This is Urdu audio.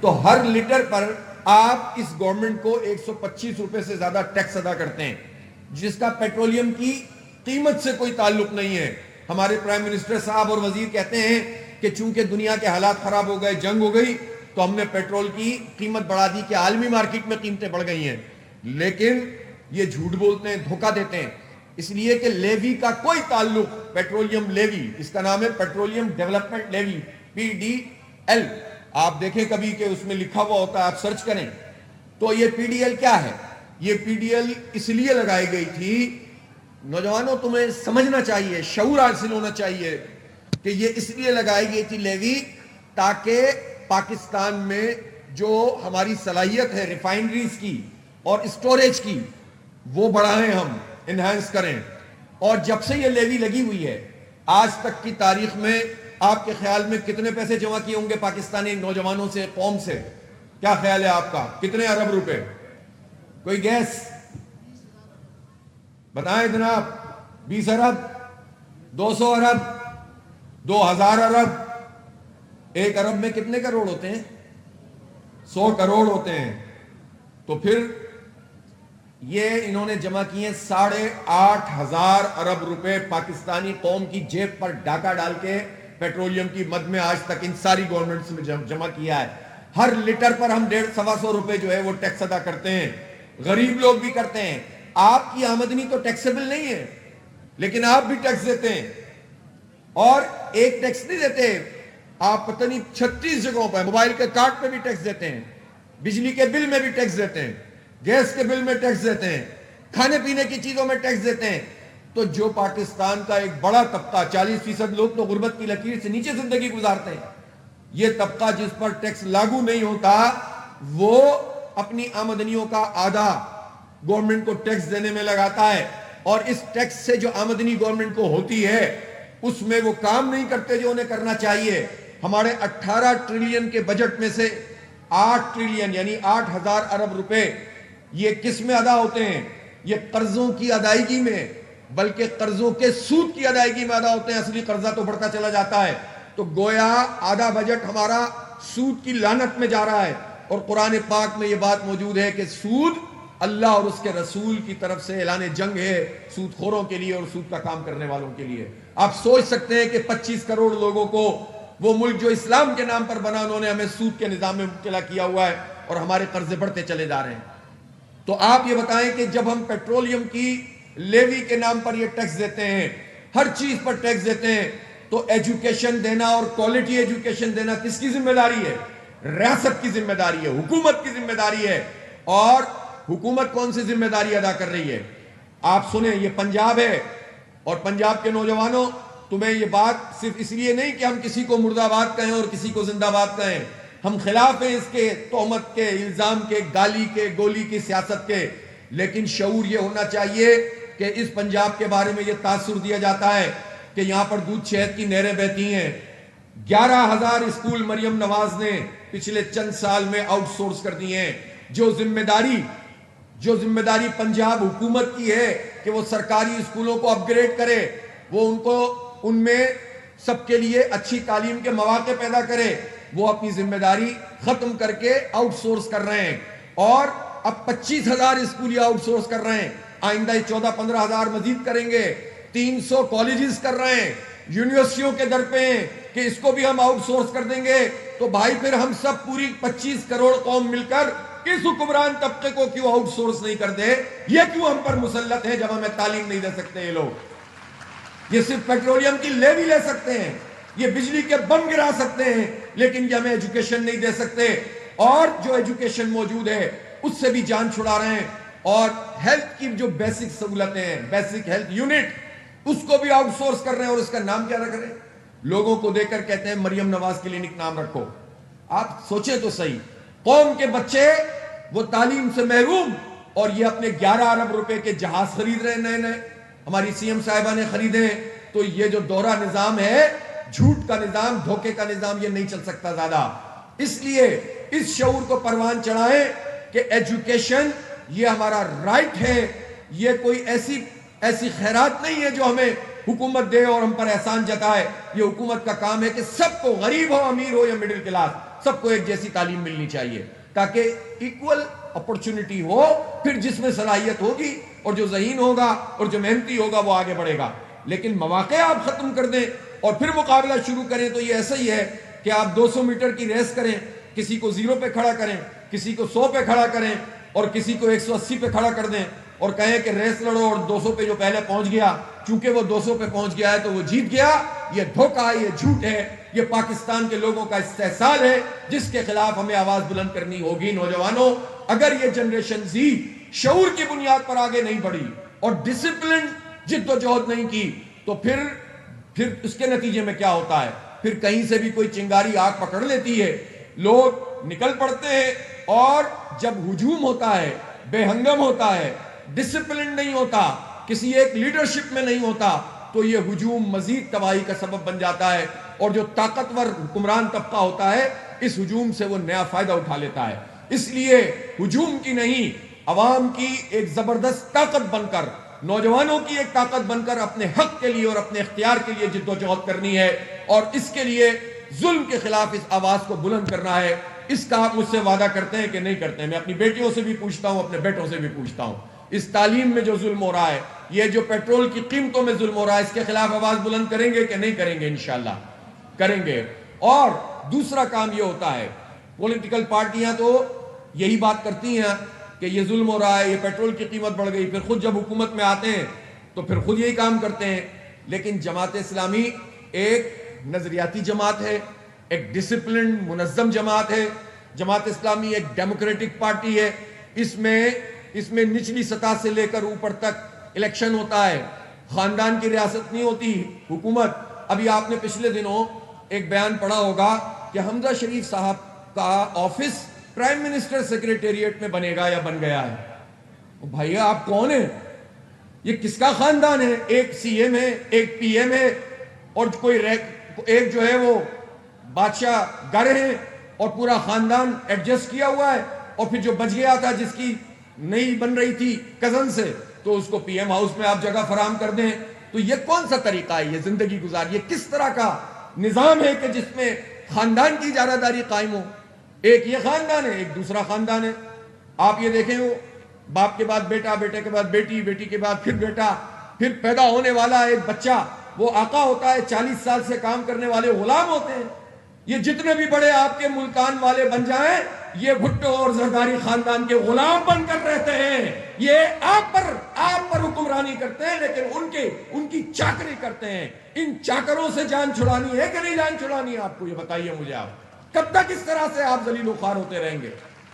تو ہر لیٹر پر آپ اس گورنمنٹ کو 125 روپے سے زیادہ ٹیکس ادا کرتے ہیں، جس کا پیٹرولیم کی قیمت سے کوئی تعلق نہیں ہے۔ ہمارے پرائم منسٹر صاحب اور وزیر کہتے ہیں کہ چونکہ دنیا کے حالات خراب ہو گئے، جنگ ہو گئی، تو ہم نے پیٹرول کی قیمت بڑھا دی کہ عالمی مارکیٹ میں قیمتیں بڑھ گئی ہیں، لیکن یہ جھوٹ بولتے ہیں، دھوکہ دیتے ہیں، اس لیے کہ لیوی کا کوئی تعلق، پیٹرولیم لیوی، اس کا نام ہے پیٹرولیم ڈیولپمنٹ لیوی، PDL، آپ دیکھیں کبھی کہ اس میں لکھا ہوا ہوتا ہے، آپ سرچ کریں تو یہ PDL کیا ہے؟ یہ PDL اس لیے لگائی گئی تھی، نوجوانوں تمہیں سمجھنا چاہیے، شعور حاصل ہونا چاہیے کہ یہ اس لیے لگائی گئی تھی لیوی تاکہ پاکستان میں جو ہماری صلاحیت ہے ریفائنریز کی اور اسٹوریج کی وہ بڑھائیں، ہم انہینس کریں۔ اور جب سے یہ لیوی لگی ہوئی ہے آج تک کی تاریخ میں آپ کے خیال میں کتنے پیسے جمع کیے ہوں گے پاکستانی نوجوانوں سے، قوم سے؟ کیا خیال ہے آپ کا؟ کتنے ارب روپے؟ کوئی گیس بتائیں جناب؟ 20 ارب، 200 ارب، 2000 ارب؟ 1 ارب میں کتنے کروڑ ہوتے ہیں؟ 100 کروڑ ہوتے ہیں۔ تو پھر یہ انہوں نے جمع کیے 8,500 ارب روپے پاکستانی قوم کی جیب پر ڈاکہ ڈال کے پیٹرولیم کی مد میں آج تک ان ساری گورنمنٹس میں جمع کیا ہے۔ ہر لیٹر پر ہم 150-125 روپے جو ہے وہ ٹیکس ادا کرتے ہیں، غریب لوگ بھی کرتے ہیں۔ آپ کی آمدنی تو ٹیکسیبل نہیں ہے، لیکن آپ بھی ٹیکس دیتے ہیں، اور ایک ٹیکس نہیں دیتے آپ، پتہ نہیں 36 جگہوں پر، موبائل کے کارڈ پہ بھی ٹیکس دیتے ہیں، بجلی کے بل میں بھی ٹیکس دیتے ہیں، گیس کے بل میں ٹیکس دیتے ہیں، کھانے پینے کی چیزوں میں ٹیکس دیتے ہیں۔ تو جو پاکستان کا ایک بڑا طبقہ، 40% لوگ تو غربت کی لکیر سے نیچے زندگی گزارتے ہیں، یہ طبقہ جس پر ٹیکس لاگو نہیں ہوتا وہ اپنی آمدنیوں کا آدھا گورنمنٹ کو ٹیکس دینے میں لگاتا ہے، اور اس ٹیکس سے جو آمدنی گورنمنٹ کو ہوتی ہے اس میں وہ کام نہیں کرتے جو انہیں کرنا چاہیے۔ ہمارے 18 ٹریلین کے بجٹ میں سے 8 ٹریلین یعنی 8,000 ارب روپے یہ کس میں ادا ہوتے ہیں؟ یہ قرضوں کی ادائیگی میں، بلکہ قرضوں کے سود کی ادائیگی میں ادا ہوتے ہیں، اصلی قرضہ تو بڑھتا چلا جاتا ہے۔ تو گویا آدھا بجٹ ہمارا سود کی لعنت میں جا رہا ہے، اور قرآن پاک میں یہ بات موجود ہے کہ سود اللہ اور اس کے رسول کی طرف سے اعلان جنگ ہے سود خوروں کے لیے اور سود کا کام کرنے والوں کے لیے۔ آپ سوچ سکتے ہیں کہ 25 کروڑ لوگوں کو وہ ملک جو اسلام کے نام پر بنا، انہوں نے ہمیں سود کے نظام میں مبتلا کیا ہوا ہے، اور ہمارے قرضے بڑھتے چلے جا رہے ہیں۔ تو آپ یہ بتائیں کہ جب ہم پیٹرولیم کی لیوی کے نام پر یہ ٹیکس دیتے ہیں، ہر چیز پر ٹیکس دیتے ہیں، تو ایجوکیشن دینا اور کوالٹی ایجوکیشن دینا کس کی ذمہ داری ہے؟ ریاست کی ذمہ داری ہے، حکومت کی ذمہ داری ہے۔ اور حکومت کون سی ذمہ داری ادا کر رہی ہے؟ آپ سنیں، یہ پنجاب ہے، اور پنجاب کے نوجوانوں تمہیں یہ بات صرف اس لیے نہیں کہ ہم کسی کو مردہ آباد کہیں اور کسی کو زندہ آباد کہیں، ہم خلاف ہیں اس کے تہمت کے، الزام کے، گالی کے، گولی کی سیاست کے، لیکن شعور یہ ہونا چاہیے کہ اس پنجاب کے بارے میں یہ تاثر دیا جاتا ہے کہ یہاں پر دودھ شہد کی نہریں بہتی ہیں۔ 11,000 اسکول مریم نواز نے پچھلے چند سال میں آؤٹ سورس کر دی ہیں۔ جو ذمہ داری پنجاب حکومت کی ہے کہ وہ سرکاری اسکولوں کو اپ گریڈ کرے، وہ ان میں سب کے لیے اچھی تعلیم کے مواقع پیدا کرے، وہ اپنی ذمہ داری ختم کر کے آؤٹ سورس کر رہے ہیں، اور اب 25,000 اسکول آؤٹ سورس کر رہے ہیں، آئندہ 14-15,000 مزید کریں گے، 300 کالجز کر رہے ہیں، یونیورسٹیوں کے در پہ ہیں کہ اس کو بھی ہم آؤٹ سورس کر دیں گے۔ تو بھائی پھر ہم سب پوری 25 کروڑ قوم مل کر اس حکمران طبقے کو کیوں آؤٹ سورس نہیں کر دے؟ یہ کیوں ہم پر مسلط ہے جب ہمیں تعلیم نہیں دے سکتے یہ لوگ؟ یہ صرف پیٹرولیم کی لیوی لے سکتے ہیں، یہ بجلی کے بم گرا سکتے ہیں، لیکن یہ ہمیں ایجوکیشن نہیں دے سکتے، اور جو ایجوکیشن موجود ہے اس سے بھی جان چھڑا رہے ہیں، اور ہیلتھ کی جو بیسک سہولتیں ہیں، بیسک ہیلتھ یونٹ، اس کو بھی آؤٹ سورس کر رہے ہیں، اور اس کا نام کیا رکھ رہے ہیں؟ لوگوں کو دے کر کہتے ہیں مریم نواز کلینک نام رکھو۔ آپ سوچیں تو صحیح، قوم کے بچے وہ تعلیم سے محروم، اور یہ اپنے 11 ارب روپے کے جہاز خرید رہے ہیں، نئے نئے ہماری CM صاحبہ نے خریدے ہیں۔ تو یہ جو دورہ نظام ہے، جھوٹ کا نظام، دھوکے کا نظام، یہ نہیں چل سکتا زیادہ۔ اس لیے اس شعور کو پروان چڑھائیں کہ ایجوکیشن یہ ہمارا رائٹ ہے، یہ کوئی ایسی خیرات نہیں ہے جو ہمیں حکومت دے اور ہم پر احسان جتائے۔ یہ حکومت کا کام ہے کہ سب کو، غریب ہو، امیر ہو یا مڈل کلاس، سب کو ایک جیسی تعلیم ملنی چاہیے تاکہ ایکول اپرچونٹی ہو. پھر جس میں صلاحیت ہوگی اور جو ذہین ہوگا اور جو محنتی ہوگا وہ آگے بڑھے گا. لیکن مواقع آپ ختم کر دیں اور پھر مقابلہ شروع کریں تو یہ ایسا ہی ہے کہ آپ 200 میٹر کی ریس کریں, کسی کو 0 پہ کھڑا کریں, کسی کو 100 پہ کھڑا کریں اور کسی کو 180 پہ کھڑا کر دیں اور کہیں کہ ریس لڑو اور 200 پہ جو پہلے پہنچ گیا چونکہ وہ 200 پہ پہنچ گیا ہے تو وہ جیت گیا. یہ دھوکہ ہے, یہ جھوٹ ہے, یہ پاکستان کے لوگوں کا استحصال ہے جس کے خلاف ہمیں آواز بلند کرنی ہوگی. نوجوانوں, اگر یہ جنریشن زی شعور کی بنیاد پر آگے نہیں بڑھی اور ڈسپلن جد و جہد نہیں کی تو پھر اس کے نتیجے میں کیا ہوتا ہے؟ پھر کہیں سے بھی کوئی چنگاری آگ پکڑ لیتی ہے, لوگ نکل پڑتے ہیں اور جب ہجوم ہوتا ہے, بے ہنگم ہوتا ہے, ڈسپلن نہیں ہوتا, کسی ایک لیڈرشپ میں نہیں ہوتا تو یہ ہجوم مزید تباہی کا سبب بن جاتا ہے اور جو طاقتور حکمران طبقہ ہوتا ہے اس ہجوم سے وہ نیا فائدہ اٹھا لیتا ہے. اس لیے ہجوم کی نہیں, عوام کی ایک زبردست طاقت بن کر, نوجوانوں کی ایک طاقت بن کر اپنے حق کے لیے اور اپنے اختیار کے لیے جد و جہد کرنی ہے اور اس کے لیے ظلم کے خلاف اس آواز کو بلند کرنا ہے. اس کا آپ مجھ سے وعدہ کرتے ہیں کہ نہیں کرتے ہیں؟ میں اپنی بیٹیوں سے بھی پوچھتا ہوں, اپنے بیٹوں سے بھی پوچھتا ہوں, اس تعلیم میں جو ظلم ہو رہا ہے, یہ جو پیٹرول کی قیمتوں میں ظلم ہو رہا ہے, اس کے خلاف آواز بلند کریں گے کہ نہیں کریں گے؟ انشاءاللہ کریں گے. اور دوسرا کام یہ ہوتا ہے, پولیٹیکل پارٹیاں تو یہی بات کرتی ہیں کہ یہ ظلم ہو رہا ہے, یہ پیٹرول کی قیمت بڑھ گئی, پھر خود جب حکومت میں آتے ہیں تو پھر خود یہی کام کرتے ہیں. لیکن جماعت اسلامی ایک نظریاتی جماعت ہے, ایک ڈسپلن منظم جماعت ہے. جماعت اسلامی ایک ڈیموکریٹک پارٹی ہے. اس میں نچلی سطح سے لے کر اوپر تک الیکشن ہوتا ہے, خاندان کی ریاست نہیں ہوتی حکومت. ابھی آپ نے پچھلے دنوں ایک بیان پڑھا ہوگا کہ حمزہ شریف صاحب کا آفس پرائم منسٹر سیکریٹریٹ میں بنے گا یا بن گیا ہے. بھائی آپ کون ہیں؟ یہ کس کا خاندان ہے؟ ایک سی ایم ہے, ایک پی ایم ہے اور ایک جو ہے وہ بادشاہ گر ہے اور پورا خاندان ایڈجسٹ کیا ہوا ہے. اور پھر جو بچ گیا تھا جس کی نہیں بن رہی تھی کزن سے تو اس کو پی ایم ہاؤس میں آپ جگہ فراہم کر دیں. تو یہ کون سا طریقہ ہے یہ زندگی گزار؟ یہ کس طرح کا نظام ہے کہ جس میں خاندان کی اجارہ داری قائم ہو؟ ایک یہ خاندان ہے, ایک دوسرا خاندان ہے. آپ یہ دیکھیں, وہ باپ کے بعد بیٹا, بیٹے کے بعد بیٹی, بیٹی کے بعد پھر بیٹا, پھر پیدا ہونے والا ایک بچہ وہ آقا ہوتا ہے, 40 سال سے کام کرنے والے غلام ہوتے ہیں. یہ جتنے بھی بڑے آپ کے ملتان والے بن جائیں یہ بھٹو اور زرداری خاندان کے غلام بن کر رہتے ہیں. یہ آپ پر حکمرانی کرتے ہیں لیکن ان کی چاکری کرتے ہیں. ان چاکروں سے جان چھڑانی ہے کہ نہیں جان چھڑانی ہے؟ آپ کو یہ بتائیے مجھے. آپ کب تک اس طرح سے آپ ذلیل و خوار ہوتے رہیں گے؟